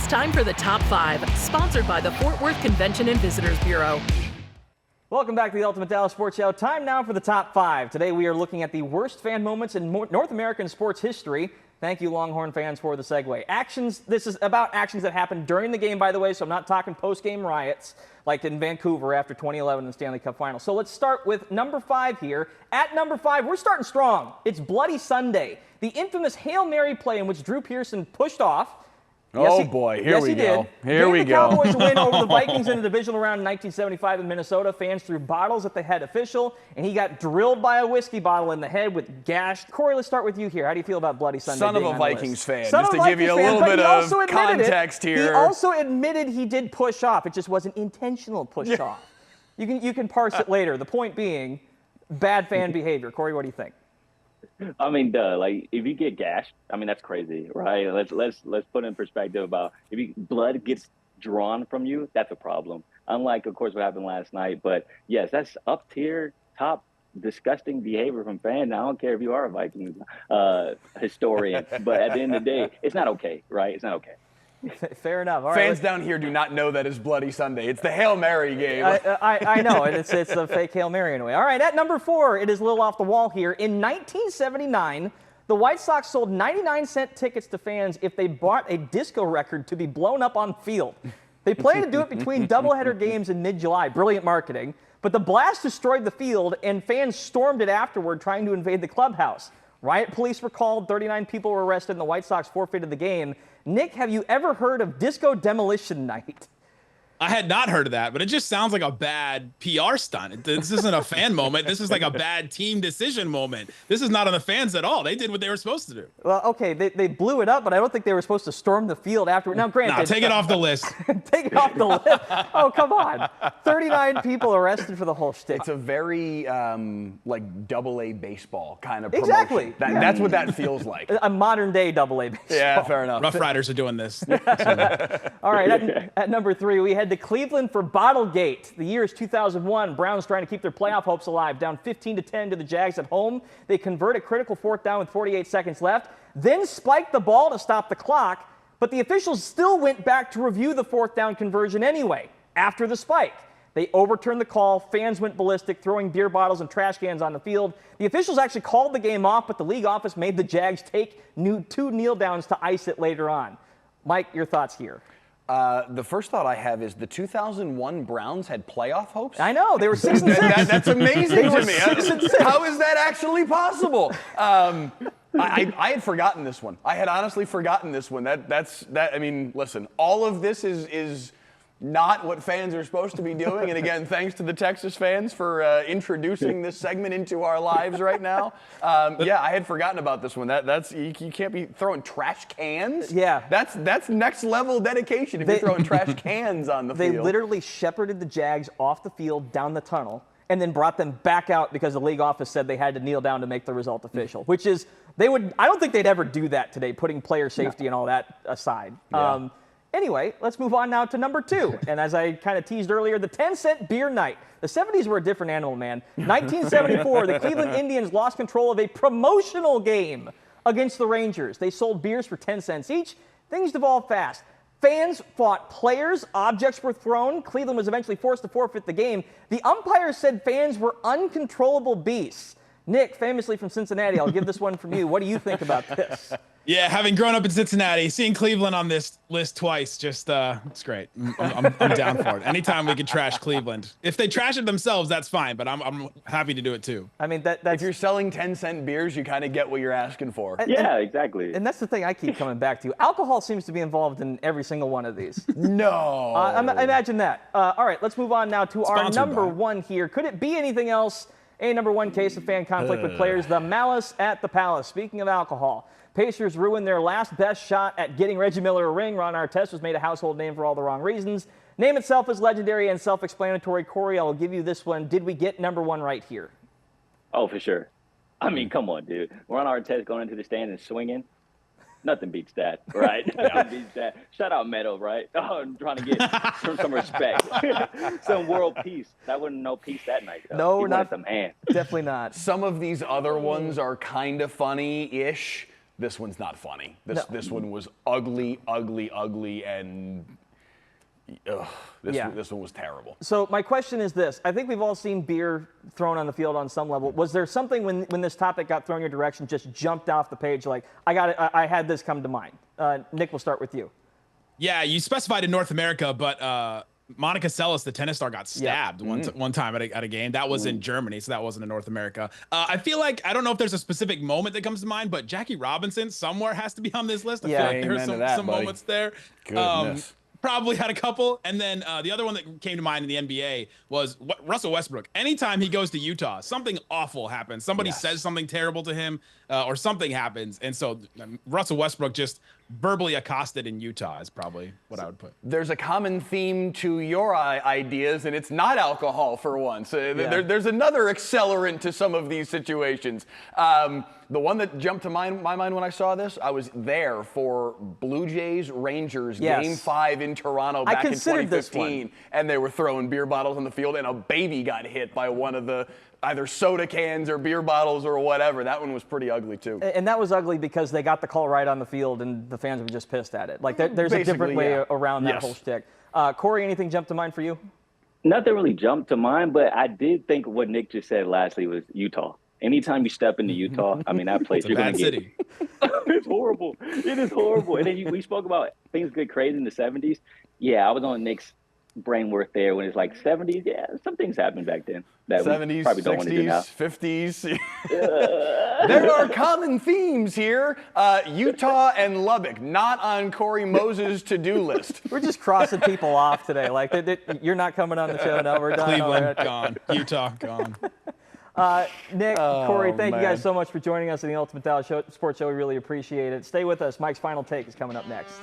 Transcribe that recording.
It's time for the Top 5, sponsored by the Fort Worth Convention and Visitors Bureau. Welcome back to the Ultimate Dallas Sports Show. Time now for the Top 5. Today we are looking at the worst fan moments in North American sports history. Thank you, Longhorn fans, for the segue. This is about actions that happened during the game, by the way, so I'm not talking post-game riots like in Vancouver after 2011 in the Stanley Cup Final. So let's start with number 5 here. At number 5, we're starting strong. It's Bloody Sunday, the infamous Hail Mary play in which Drew Pearson pushed off. Boy, here we go. Here we go. The Cowboys win over the Vikings in the divisional round in 1975 in Minnesota. Fans threw bottles at the head official, and he got drilled by a whiskey bottle in the head with gashed. Corey, let's start with you here. How do you feel about Bloody Sunday? Son of a Vikings fan, just to give you a little bit of context here. He also admitted he did push off. It just wasn't intentional push off. You can parse it later. The point being, bad fan behavior. Corey, what do you think? I mean, like if you get gashed, I mean that's crazy, right? Let's put in perspective about if blood gets drawn from you, that's a problem. Unlike, of course, what happened last night. But yes, that's up tier, top, disgusting behavior from fans. I don't care if you are a Vikings historian, but at the end of the day, it's not okay, right? It's not okay. Fair enough. All right, fans down here do not know that it's Bloody Sunday. It's the Hail Mary game. I know, and it's a fake Hail Mary in a way. All right, at number 4, it is a little off the wall here. In 1979, the White Sox sold 99-cent tickets to fans if they bought a disco record to be blown up on the field. They planned to do it between doubleheader games in mid-July. Brilliant marketing. But the blast destroyed the field, and fans stormed it afterward, trying to invade the clubhouse. Riot police were called, 39 people were arrested, and the White Sox forfeited the game. Nick, have you ever heard of Disco Demolition Night? I had not heard of that, but it just sounds like a bad PR stunt. This isn't a fan moment. This is like a bad team decision moment. This is not on the fans at all. They did what they were supposed to do. Well, okay, they blew it up, but I don't think they were supposed to storm the field afterward. Now, granted. No, take it off the list. Take it off the list. Oh, come on. 39 people arrested for the whole shtick. It's a very, like, double-A baseball kind of promotion. Exactly. That's what that feels like. A modern-day double-A baseball. Yeah, fair enough. Rough Riders are doing this. All right, at number 3, we head to Cleveland for Bottlegate. The year is 2001. Browns trying to keep their playoff hopes alive. Down 15-10 to the Jags at home. They convert a critical 4th down with 48 seconds left, then spike the ball to stop the clock, but the officials still went back to review the 4th down conversion anyway, after the spike. They overturned the call. Fans went ballistic, throwing beer bottles and trash cans on the field. The officials actually called the game off, but the league office made the Jags take 2 kneel downs to ice it later on. Mike, your thoughts here? The first thought I have is the 2001 Browns had playoff hopes. I know, they were 6-6. That's amazing to me. 6-6. How is that actually possible? I had forgotten this one. I had honestly forgotten this one. I mean, listen, all of this is not what fans are supposed to be doing. And again, thanks to the Texas fans for introducing this segment into our lives right now. Yeah, I had forgotten about this one. You can't be throwing trash cans. Yeah. That's next level dedication if you're throwing trash cans on the field. They literally shepherded the Jags off the field down the tunnel and then brought them back out because the league office said they had to kneel down to make the result official, which is, I don't think they'd ever do that today, putting player safety and all that aside. Yeah. Anyway, let's move on now to number 2. And as I kind of teased earlier, the 10-cent beer night. The 70s were a different animal, man. 1974, the Cleveland Indians lost control of a promotional game against the Rangers. They sold beers for 10 cents each. Things devolved fast. Fans fought players. Objects were thrown. Cleveland was eventually forced to forfeit the game. The umpires said fans were uncontrollable beasts. Nick, famously from Cincinnati, I'll give this one from you. What do you think about this? Yeah, having grown up in Cincinnati, seeing Cleveland on this list twice, just it's great. I'm down for it. Anytime we can trash Cleveland. If they trash it themselves, that's fine, but I'm happy to do it too. I mean, if you're selling 10-cent beers, you kind of get what you're asking for. Yeah, exactly. And that's the thing I keep coming back to. Alcohol seems to be involved in every single one of these. No. Imagine that. All right, let's move on now to our number 1 here. Could it be anything else? A number 1 case of fan conflict with players, the Malice at the Palace. Speaking of alcohol, Pacers ruined their last best shot at getting Reggie Miller a ring. Ron Artest was made a household name for all the wrong reasons. Name itself is legendary and self-explanatory. Corey, I'll give you this one. Did we get number 1 right here? Oh, for sure. I mean, come on, dude. Ron Artest going into the stand and swinging. Nothing beats that, right? Nothing beats that. Shout out Meadow, right? Oh, I'm trying to get some respect. Some world peace. That wasn't no peace that night, though. No, he not some hands. Definitely not. Some of these other ones are kind of funny-ish. this one's not funny. This one was ugly, and this one was terrible. So my question is this. I think we've all seen beer thrown on the field on some level. Was there something when this topic got thrown your direction just jumped off the page like, I had this come to mind? Nick, we'll start with you. Yeah, you specified in North America, but Monica Seles, the tennis star, got stabbed one time at a game. That was in Germany, so that wasn't in North America. I feel like, I don't know if there's a specific moment that comes to mind, but Jackie Robinson somewhere has to be on this list. I feel like there's some moments there. Goodness. Probably had a couple. And then the other one that came to mind in the NBA was Russell Westbrook. Anytime he goes to Utah, something awful happens. Somebody says something terrible to him or something happens. And so Russell Westbrook just verbally accosted in Utah is probably what I would put. There's a common theme to your ideas, and it's not alcohol for once. There's another accelerant to some of these situations. The one that jumped to my mind when I saw this, I was there for Blue Jays Rangers Game 5 in Toronto back in 2015, and they were throwing beer bottles on the field, and a baby got hit by one of the either soda cans or beer bottles or whatever. That one was pretty ugly too. And that was ugly because they got the call right on the field, and the fans were just pissed at it. Like there's a different way around that whole shtick. Corey, anything jump to mind for you? Nothing really jumped to mind, but I did think what Nick just said lastly was Utah. Anytime you step into Utah, I mean, that place, you're going to get city. It's horrible. It is horrible. And then we spoke about things get crazy in the 70s. Yeah, I was on Nick's brain work there when it's like 70s. Yeah, some things happened back then that 70s, we probably don't 60s, want to do now. 50s. There are common themes here. Utah and Lubbock, not on Corey Moses' to-do list. We're just crossing people off today. Like, you're not coming on the show. No, we're done. Cleveland, gone. Utah, gone. Nick, Corey, thank you guys so much for joining us in the Ultimate Dallas Sports Show. We really appreciate it. Stay with us. Mike's Final Take is coming up next.